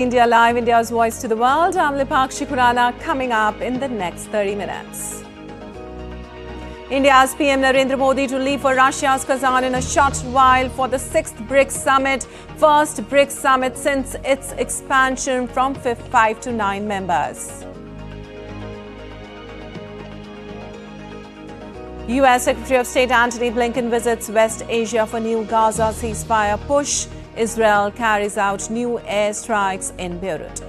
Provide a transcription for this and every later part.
India Live, India's voice to the world. I'm Lipakshi Khurana. Coming up in the next 30 minutes. India's PM Narendra Modi to leave for Russia's Kazan in a short while for the 6th BRICS Summit, first BRICS Summit since its expansion from 5 to 9 members. US Secretary of State Antony Blinken visits West Asia for new Gaza ceasefire push. Israel carries out new airstrikes in Beirut.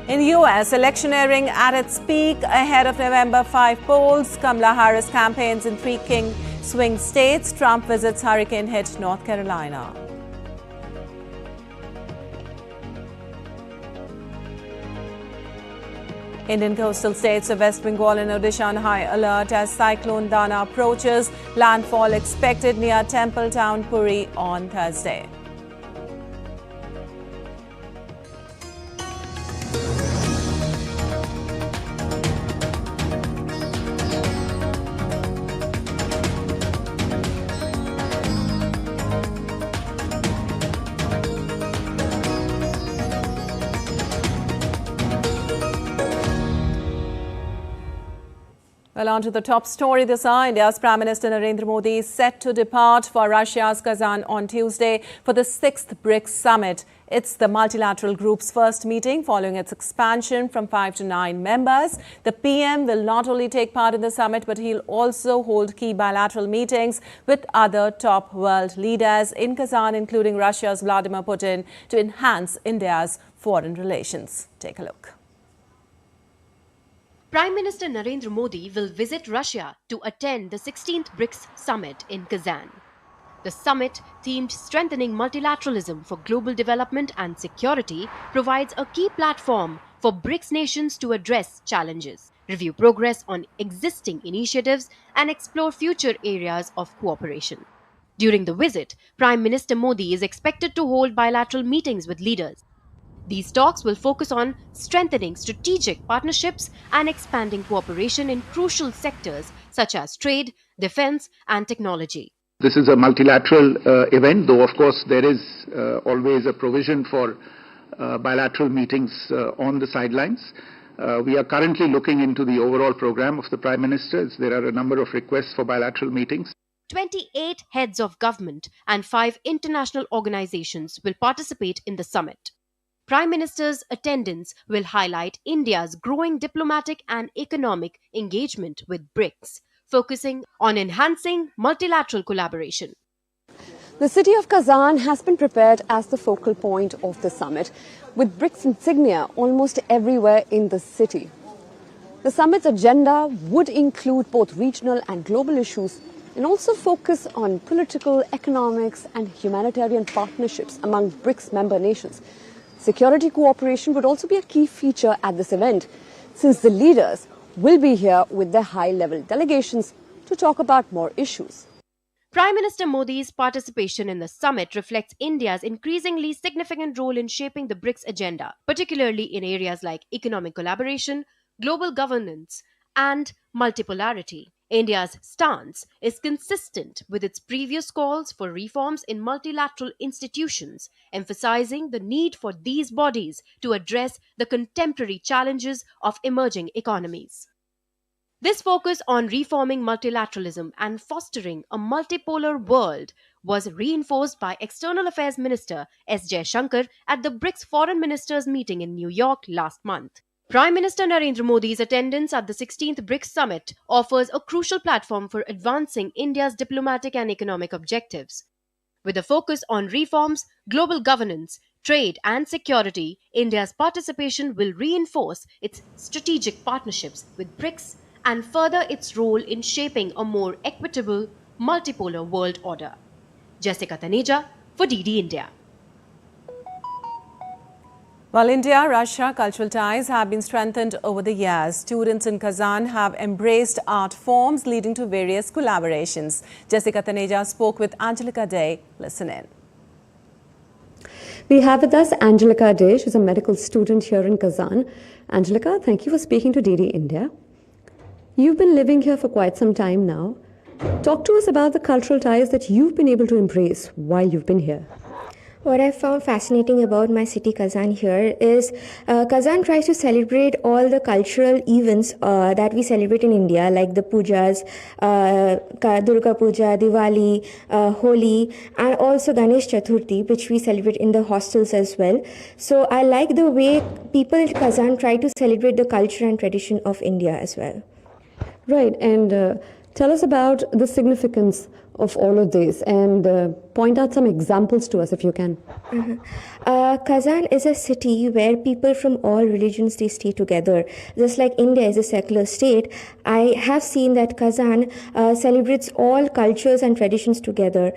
In US, electioneering at its peak ahead of November 5 polls. Kamala Harris campaigns in 3 key swing states. Trump visits hurricane-hit North Carolina. Indian coastal states of West Bengal and Odisha on high alert as Cyclone Dana approaches. Landfall expected near temple town Puri on Thursday. Well, on to the top story this hour. India's Prime Minister Narendra Modi is set to depart for Russia's Kazan on Tuesday for the 6th BRICS Summit. It's the multilateral group's first meeting following its expansion from 5 to 9 members. The PM will not only take part in the summit, but he'll also hold key bilateral meetings with other top world leaders in Kazan, including Russia's Vladimir Putin, to enhance India's foreign relations. Take a look. Prime Minister Narendra Modi will visit Russia to attend the 16th BRICS Summit in Kazan. The summit, themed Strengthening Multilateralism for Global Development and Security, provides a key platform for BRICS nations to address challenges, review progress on existing initiatives, and explore future areas of cooperation. During the visit, Prime Minister Modi is expected to hold bilateral meetings with leaders. These talks will focus on strengthening strategic partnerships and expanding cooperation in crucial sectors such as trade, defense, and technology. This is a multilateral event, though of course there is always a provision for bilateral meetings on the sidelines. We are currently looking into the overall program of the Prime Minister. There are a number of requests for bilateral meetings. 28 heads of government and 5 international organizations will participate in the summit. Prime Minister's attendance will highlight India's growing diplomatic and economic engagement with BRICS, focusing on enhancing multilateral collaboration. The city of Kazan has been prepared as the focal point of the summit, with BRICS insignia almost everywhere in the city. The summit's agenda would include both regional and global issues and also focus on political, economics and humanitarian partnerships among BRICS member nations. Security cooperation would also be a key feature at this event, since the leaders will be here with their high-level delegations to talk about more issues. Prime Minister Modi's participation in the summit reflects India's increasingly significant role in shaping the BRICS agenda, particularly in areas like economic collaboration, global governance, and multipolarity. India's stance is consistent with its previous calls for reforms in multilateral institutions, emphasizing the need for these bodies to address the contemporary challenges of emerging economies. This focus on reforming multilateralism and fostering a multipolar world was reinforced by External Affairs Minister S. Jaishankar at the BRICS Foreign Ministers meeting in New York last month. Prime Minister Narendra Modi's attendance at the 16th BRICS Summit offers a crucial platform for advancing India's diplomatic and economic objectives. With a focus on reforms, global governance, trade and security, India's participation will reinforce its strategic partnerships with BRICS and further its role in shaping a more equitable, multipolar world order. Jessica Taneja for DD India. While India-Russia cultural ties have been strengthened over the years, students in Kazan have embraced art forms leading to various collaborations. Jessica Taneja spoke with Angelica Day. Listen in. We have with us Angelica Day. She's a medical student here in Kazan. Angelica, thank you for speaking to DD India. You've been living here for quite some time now. Talk to us about the cultural ties that you've been able to embrace while you've been here. What I found fascinating about my city Kazan here is Kazan tries to celebrate all the cultural events that we celebrate in India, like the pujas, Durga Puja, Diwali, Holi, and also Ganesh Chaturthi, which we celebrate in the hostels as well. So I like the way people in Kazan try to celebrate the culture and tradition of India as well. Right, and tell us about the significance of all of this and point out some examples to us if you can. Kazan is a city where people from all religions, they stay together. Just like India is a secular state, I have seen that Kazan celebrates all cultures and traditions together.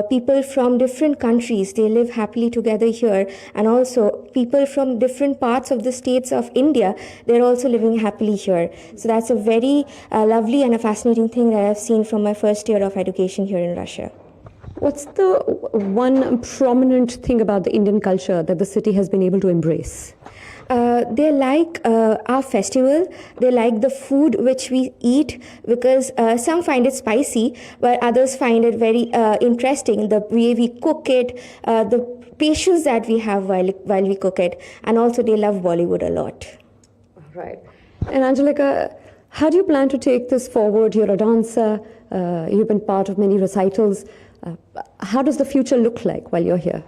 People from different countries, they live happily together here, and also people from different parts of the states of India, they're also living happily here. So that's a very lovely and a fascinating thing that I've seen from my first year of education here in Russia. What's the one prominent thing about the Indian culture that the city has been able to embrace? They like our festival. They like the food which we eat, because some find it spicy, while others find it very interesting, the way we cook it, the patience that we have while we cook it, and also they love Bollywood a lot. Right. And Angelica, how do you plan to take this forward? You're a dancer, you've been part of many recitals. How does the future look like while you're here?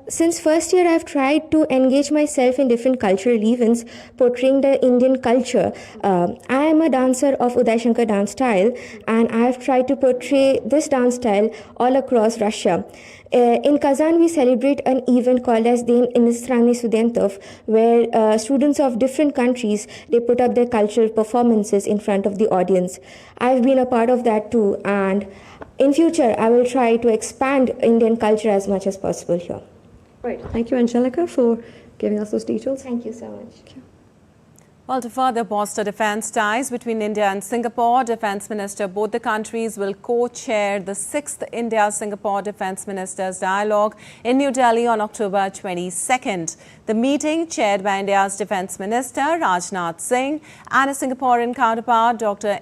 Since first year, I've tried to engage myself in different cultural events portraying the Indian culture. I am a dancer of Uday Shankar dance style, and I've tried to portray this dance style all across Russia. In Kazan, we celebrate an event called as Den Inostrany Studentov, where students of different countries, they put up their cultural performances in front of the audience. I've been a part of that too, and in future, I will try to expand Indian culture as much as possible here. Right. Thank you, Angelica, for giving us those details. Thank you so much. Thank you. Well, to further bolster defence ties between India and Singapore, Defence Minister both the countries will co-chair the 6th India-Singapore Defence Ministers Dialogue in New Delhi on October 22nd. The meeting, chaired by India's Defence Minister Rajnath Singh and a Singaporean counterpart, Dr.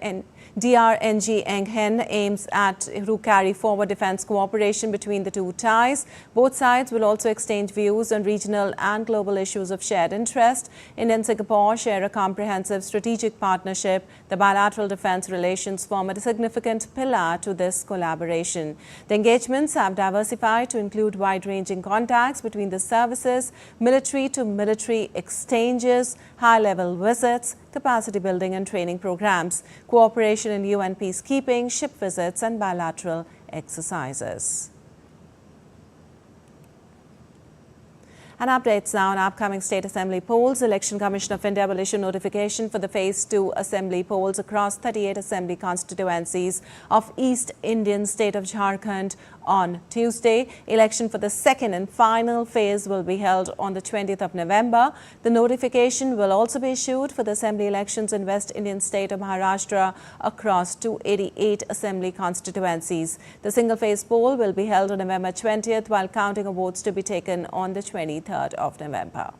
DRNG Eng Hen, aims to carry forward defence cooperation between the two ties. Both sides will also exchange views on regional and global issues of shared interest. India and Singapore share a comprehensive strategic partnership. The bilateral defence relations form a significant pillar to this collaboration. The engagements have diversified to include wide-ranging contacts between the services, military-to-military exchanges, high-level visits, capacity building and training programs, cooperation in UN peacekeeping, ship visits and bilateral exercises. And updates now on upcoming state assembly polls. Election Commission of India will issue notification for the Phase 2 assembly polls across 38 assembly constituencies of East Indian state of Jharkhand on Tuesday. Election for the second and final phase will be held on the 20th of November. The notification will also be issued for the assembly elections in West Indian state of Maharashtra across 288 assembly constituencies. The single phase poll will be held on November 20th, while counting of votes to be taken on the 23rd of November.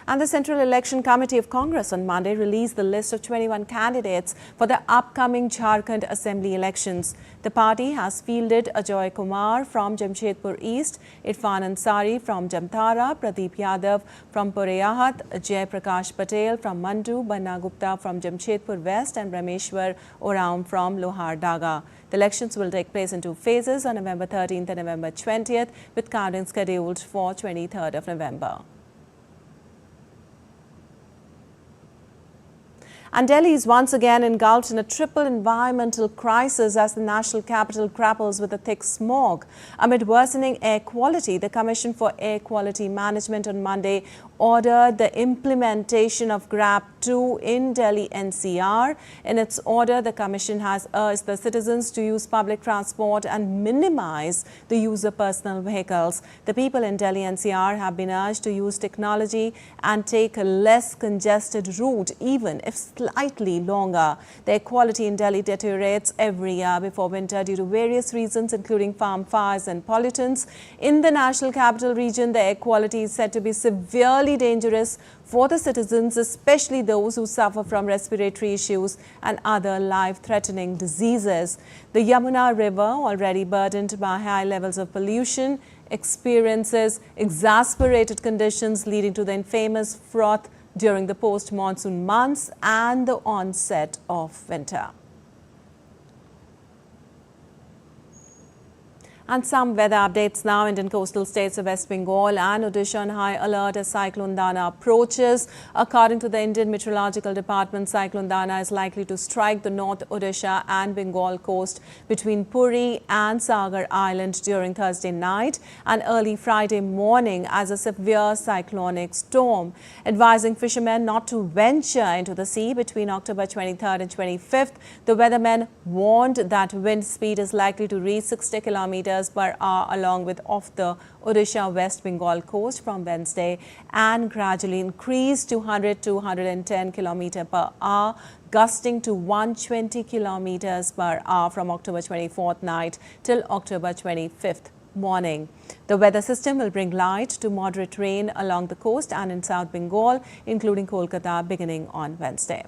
And the Central Election Committee of Congress on Monday released the list of 21 candidates for the upcoming Jharkhand Assembly elections. The party has fielded Ajoy Kumar from Jamshedpur East, Irfan Ansari from Jamtara, Pradeep Yadav from Porayahat, Jay Prakash Patel from Mandu, Banna Gupta from Jamshedpur West and Rameshwar Oraum from Lohar Daga. The elections will take place in two phases on November 13th and November 20th, with counting scheduled for 23rd of November. And Delhi is once again engulfed in a triple environmental crisis as the national capital grapples with a thick smog. Amid worsening air quality, the Commission for Air Quality Management on Monday ordered the implementation of GRAP 2 in Delhi NCR. In its order, the Commission has urged the citizens to use public transport and minimize the use of personal vehicles. The people in Delhi NCR have been urged to use technology and take a less congested route, even if slightly longer. The air quality in Delhi deteriorates every year before winter due to various reasons, including farm fires and pollutants. In the national capital region, the air quality is said to be severely equally dangerous for the citizens, especially those who suffer from respiratory issues and other life-threatening diseases. The Yamuna River, already burdened by high levels of pollution, experiences exasperated conditions leading to the infamous froth during the post-monsoon months and the onset of winter. And some weather updates now. Indian coastal states of West Bengal and Odisha on high alert as Cyclone Dana approaches. According to the Indian Meteorological Department, Cyclone Dana is likely to strike the North Odisha and Bengal coast between Puri and Sagar Island during Thursday night and early Friday morning as a severe cyclonic storm, advising fishermen not to venture into the sea between October 23rd and 25th. The weathermen warned that wind speed is likely to reach 60 kilometers per hour along with off the Odisha West Bengal coast from Wednesday and gradually increase to 100 to 110 kilometers per hour, gusting to 120 kilometers per hour from October 24th night till October 25th morning. The weather system will bring light to moderate rain along the coast and in South Bengal, including Kolkata, beginning on Wednesday.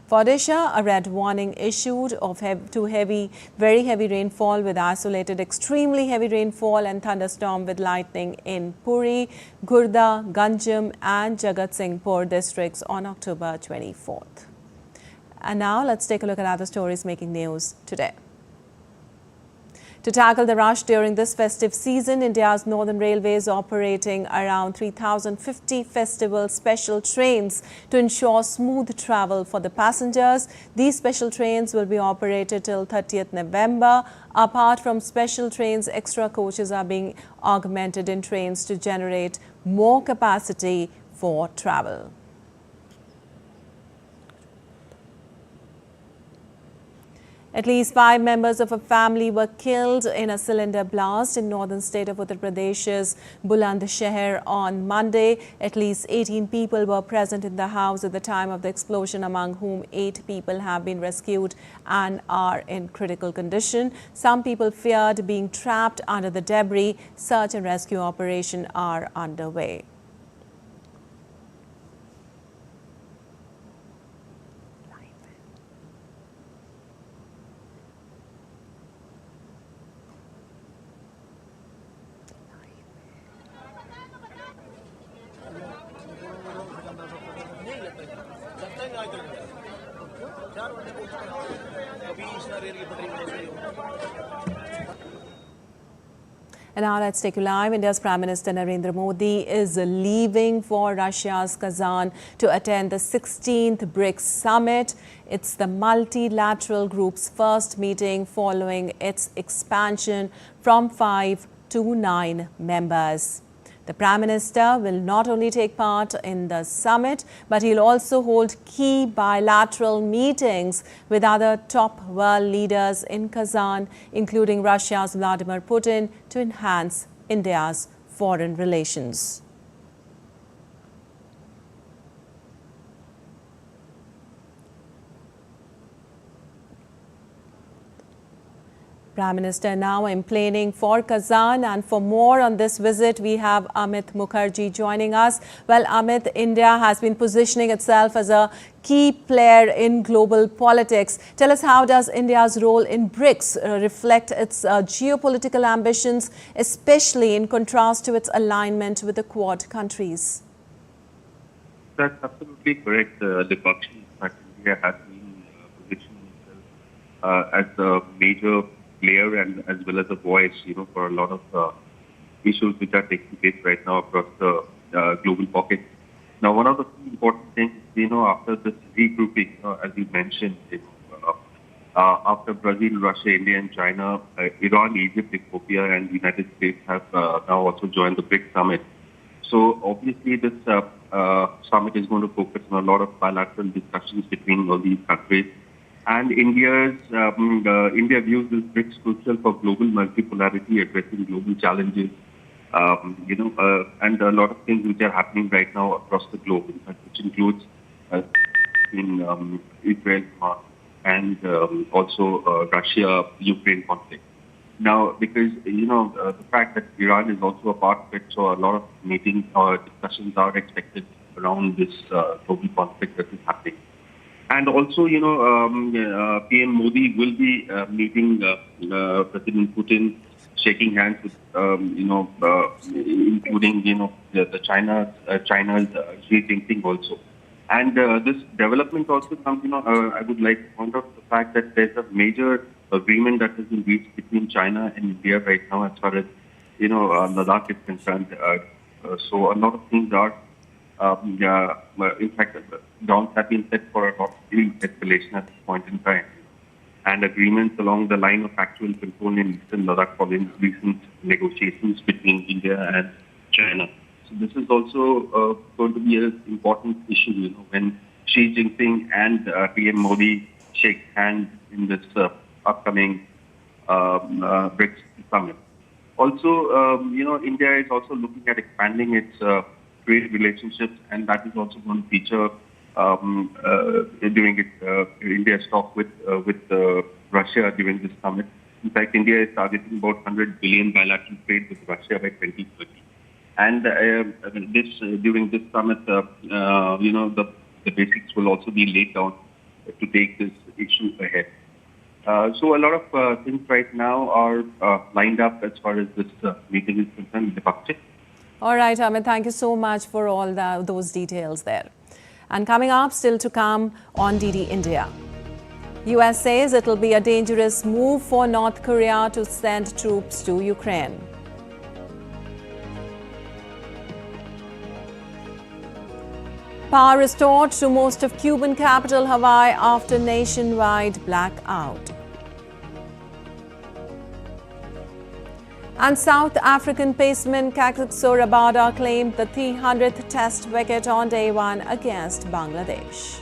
For Odisha, a red warning issued to very heavy rainfall with isolated extremely heavy rainfall and thunderstorm with lightning in Puri, Gurda, Ganjam and Jagatsinghpur districts on October 24th. And now let's take a look at other stories making news today. To tackle the rush during this festive season, India's Northern Railway is operating around 3,050 festival special trains to ensure smooth travel for the passengers. These special trains will be operated till 30th November. Apart from special trains, extra coaches are being augmented in trains to generate more capacity for travel. At least 5 members of a family were killed in a cylinder blast in northern state of Uttar Pradesh's Bulandshahr on Monday. At least 18 people were present in the house at the time of the explosion, among whom 8 people have been rescued and are in critical condition. Some people feared being trapped under the debris. Search and rescue operations are underway. And now let's take you live. India's Prime Minister Narendra Modi is leaving for Russia's Kazan to attend the 16th BRICS Summit. It's the multilateral group's first meeting following its expansion from 5 to 9 members. The Prime Minister will not only take part in the summit, but he'll also hold key bilateral meetings with other top world leaders in Kazan, including Russia's Vladimir Putin, to enhance India's foreign relations. Prime Minister now emplaning for Kazan, and for more on this visit, we have Amit Mukherjee joining us. Well, Amit, India has been positioning itself as a key player in global politics. Tell us, how does India's role in BRICS reflect its geopolitical ambitions, especially in contrast to its alignment with the Quad countries? That's absolutely correct, Dipakshi. In fact, India has been positioning itself as a major player and as well as a voice, for a lot of issues which are taking place right now across the global pocket. Now, one of the important things, after this regrouping, as you mentioned, after Brazil, Russia, India and China, Iran, Egypt, Ethiopia and the United States have now also joined the BRICS Summit. So obviously this summit is going to focus on a lot of bilateral discussions between all these countries. And India views this BRICS crucial for global multipolarity, addressing global challenges, and a lot of things which are happening right now across the globe, in fact, which includes in Israel and also Russia-Ukraine conflict. Now, because, the fact that Iran is also a part of it, so a lot of meetings or discussions are expected around this global conflict that is happening. And also, PM Modi will be meeting President Putin, shaking hands with, including, the China's Xi Jinping also. And this development also comes, I would like to point out the fact that there's a major agreement that has been reached between China and India right now as far as, Ladakh is concerned. So a lot of things are, in fact, grounds have been set for a lot of escalation at this point in time. And agreements along the line of actual control in Eastern Ladakh following recent negotiations between India and China. So this is also going to be an important issue, when Xi Jinping and PM Modi shake hands in this upcoming BRICS Summit. Also, India is also looking at expanding its trade relationships, and that is also going to feature during India's talk with Russia during this summit. In fact, India is targeting about 100 billion bilateral trade with Russia by 2030. And during this summit, the basics will also be laid down to take this issue ahead. So a lot of things right now are lined up as far as this meeting is concerned. All right, Amit, thank you so much for all those details there. And coming up, still to come on DD India. US says it will be a dangerous move for North Korea to send troops to Ukraine. Power restored to most of Cuban capital Hawaii after nationwide blackout. And South African paceman Prasar Bharati claimed the 300th Test wicket on day 1 against Bangladesh.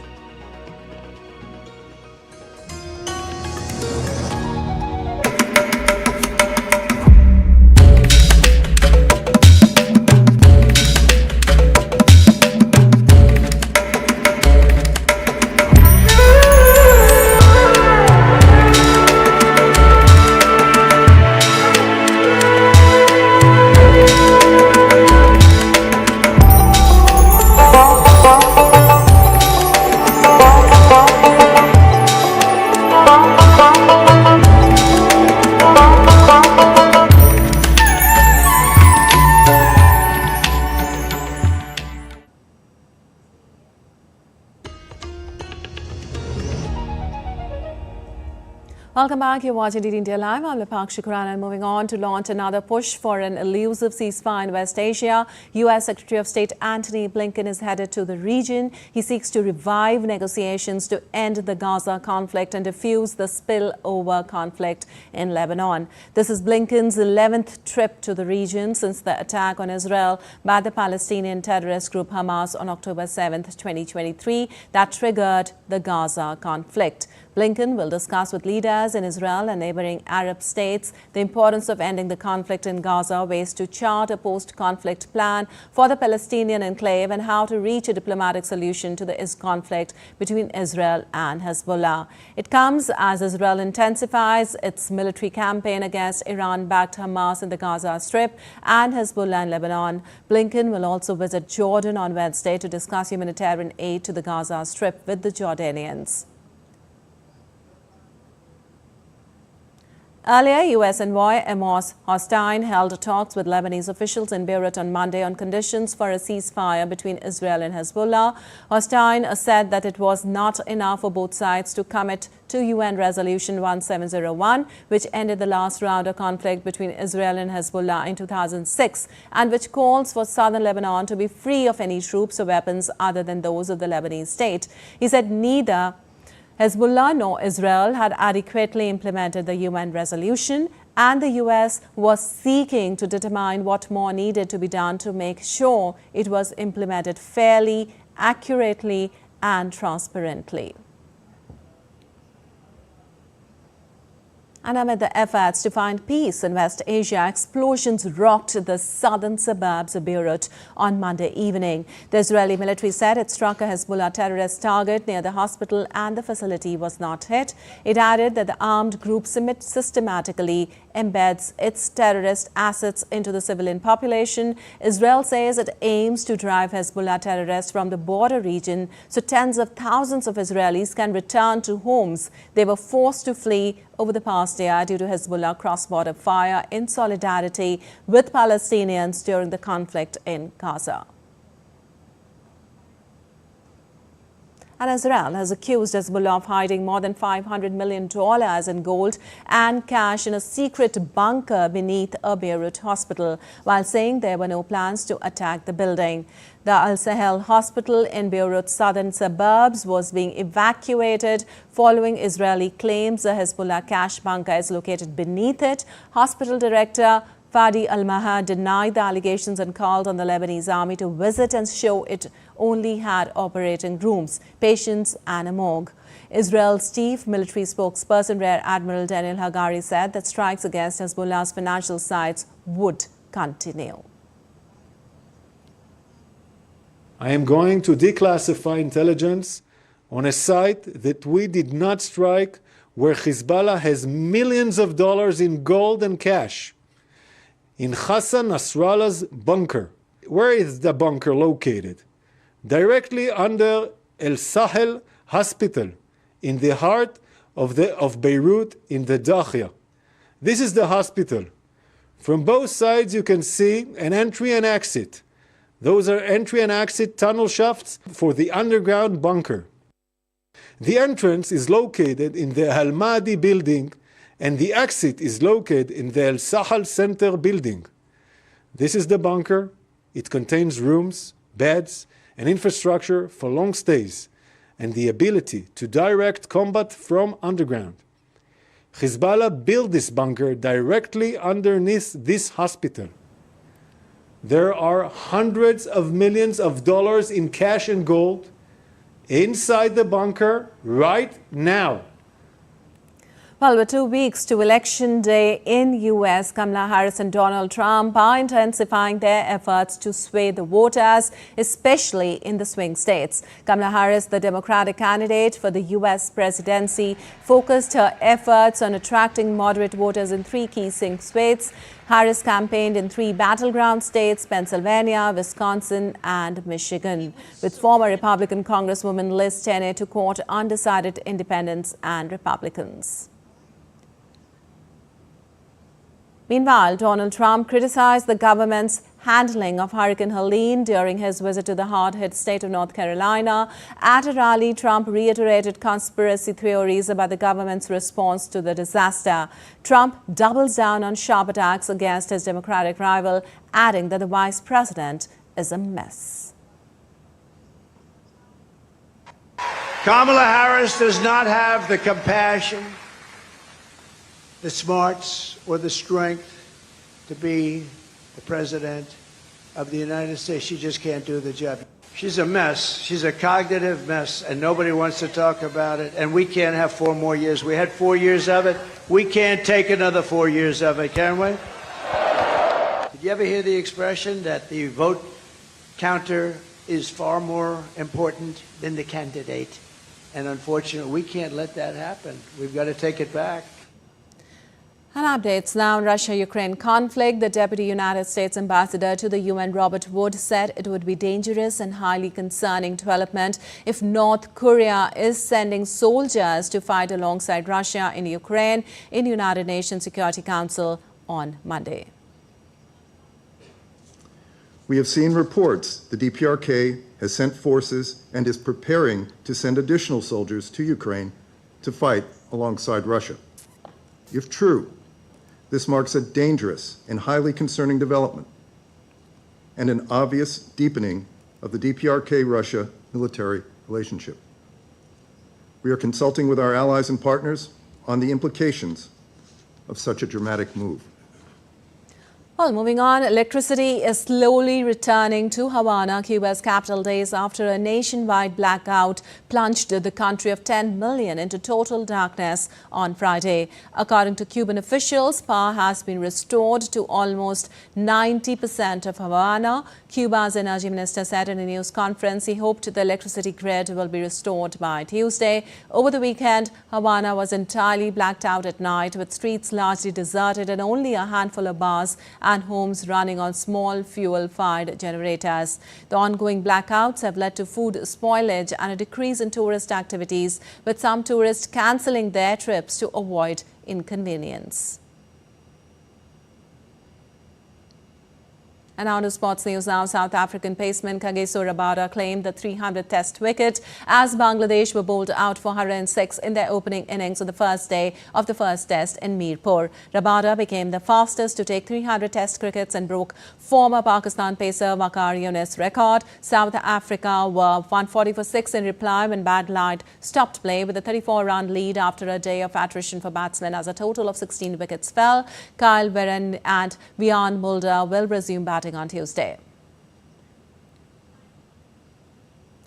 Welcome back. You're watching DD India Live. I'm Lipakshi Khurana, and moving on to launch another push for an elusive ceasefire in West Asia. U.S. Secretary of State Antony Blinken is headed to the region. He seeks to revive negotiations to end the Gaza conflict and defuse the spillover conflict in Lebanon. This is Blinken's 11th trip to the region since the attack on Israel by the Palestinian terrorist group Hamas on October 7, 2023, that triggered the Gaza conflict. Blinken will discuss with leaders in Israel and neighboring Arab states the importance of ending the conflict in Gaza, ways to chart a post-conflict plan for the Palestinian enclave, and how to reach a diplomatic solution to the conflict between Israel and Hezbollah. It comes as Israel intensifies its military campaign against Iran-backed Hamas in the Gaza Strip and Hezbollah in Lebanon. Blinken will also visit Jordan on Wednesday to discuss humanitarian aid to the Gaza Strip with the Jordanians. Earlier, U.S. envoy Amos Hochstein held talks with Lebanese officials in Beirut on Monday on conditions for a ceasefire between Israel and Hezbollah. Hochstein said that it was not enough for both sides to commit to UN Resolution 1701, which ended the last round of conflict between Israel and Hezbollah in 2006, and which calls for southern Lebanon to be free of any troops or weapons other than those of the Lebanese state. He said neither Hezbollah nor Israel had adequately implemented the UN resolution, and the U.S. was seeking to determine what more needed to be done to make sure it was implemented fairly, accurately, and transparently. And amid the efforts to find peace in West Asia, explosions rocked the southern suburbs of Beirut on Monday evening. The Israeli military said it struck a Hezbollah terrorist target near the hospital and the facility was not hit. It added that the armed group systematically embeds its terrorist assets into the civilian population. Israel says it aims to drive Hezbollah terrorists from the border region so tens of thousands of Israelis can return to homes they were forced to flee over the past year due to Hezbollah cross-border fire in solidarity with Palestinians during the conflict in Gaza. And Israel has accused Hezbollah of hiding more than $500 million in gold and cash in a secret bunker beneath a Beirut hospital, while saying there were no plans to attack the building. The Al-Sahel hospital in Beirut's southern suburbs was being evacuated following Israeli claims a Hezbollah cash bunker is located beneath it. Hospital director Fadi Al-Mahar denied the allegations and called on the Lebanese army to visit and show it only had operating rooms, patients and a morgue. Israel's chief military spokesperson Rear Admiral Daniel Hagari said that strikes against Hezbollah's financial sites would continue. I am going to declassify intelligence on a site that we did not strike, where Hezbollah has millions of dollars in gold and cash. In Hassan Nasrallah's bunker. Where is the bunker located? Directly under El Sahel Hospital, in the heart of Beirut, in the Dakhia. This is the hospital. From both sides you can see an entry and exit. Those are entry and exit tunnel shafts for the underground bunker. The entrance is located in the Al Mahdi building, and the exit is located in the El Sahel Center building. This is the bunker. It contains rooms, beds, and infrastructure for long stays, and the ability to direct combat from underground. Hezbollah built this bunker directly underneath this hospital. There are hundreds of millions of dollars in cash and gold inside the bunker right now. Well, with 2 weeks to Election Day in U.S., Kamala Harris and Donald Trump are intensifying their efforts to sway the voters, especially in the swing states. Kamala Harris, the Democratic candidate for the U.S. presidency, focused her efforts on attracting moderate voters in 3 key swing states. Harris campaigned in 3 battleground states, Pennsylvania, Wisconsin and Michigan, with former Republican Congresswoman Liz Cheney to court undecided independents and Republicans. Meanwhile, Donald Trump criticized the government's handling of Hurricane Helene during his visit to the hard-hit state of North Carolina. At a rally, Trump reiterated conspiracy theories about the government's response to the disaster. Trump doubles down on sharp attacks against his Democratic rival, adding that the vice president is a mess. Kamala Harris does not have the compassion, the smarts, or the strength to be the president of the United States. She just can't do the job. She's a mess. She's a cognitive mess, and nobody wants to talk about it. And we can't have 4 more years. We had 4 years of it. We can't take another 4 years of it, can we? Did you ever hear the expression that the vote counter is far more important than the candidate? And unfortunately, we can't let that happen. We've got to take it back. And updates now on Russia-Ukraine conflict. The Deputy United States Ambassador to the UN, Robert Wood, said it would be dangerous and highly concerning development if North Korea is sending soldiers to fight alongside Russia in Ukraine in the United Nations Security Council on Monday. We have seen reports the DPRK has sent forces and is preparing to send additional soldiers to Ukraine to fight alongside Russia. If true, this marks a dangerous and highly concerning development and an obvious deepening of the DPRK-Russia military relationship. We are consulting with our allies and partners on the implications of such a dramatic move. Well, moving on, electricity is slowly returning to Havana, Cuba's capital, days after a nationwide blackout plunged the country of 10 million into total darkness on Friday. According to Cuban officials, power has been restored to almost 90% of Havana. Cuba's energy minister said in a news conference he hoped the electricity grid will be restored by Tuesday. Over the weekend, Havana was entirely blacked out at night, with streets largely deserted and only a handful of bars and homes running on small fuel-fired generators. The ongoing blackouts have led to food spoilage and a decrease in tourist activities, with some tourists cancelling their trips to avoid inconvenience. And now to sports news now. South African paceman Kagiso Rabada claimed the 300th test wicket as Bangladesh were bowled out for 106 in their opening innings on the first day of the first test in Mirpur. Rabada became the fastest to take 300 test crickets and broke former Pakistan pacer Waqar Younis' record. South Africa were 140 for 6 in reply when Bad Light stopped play with a 34-run lead after a day of attrition for batsmen, as a total of 16 wickets fell. Kyle Verreynne and Wiaan Mulder will resume batting on Tuesday.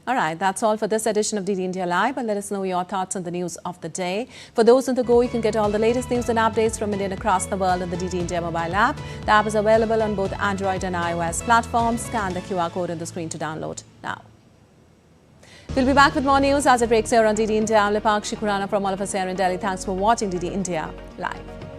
All right, that's all for this edition of DD India Live, and let us know your thoughts on the news of the day. For those on the go, you can get all the latest news and updates from India and across the world on the DD India mobile app. The app is available on both Android and iOS platforms. Scan the QR code on the screen to download now. We'll be back with more news as it breaks here on DD India. I'm Lipakshi Khurana from all of us here in Delhi. Thanks for watching DD India Live.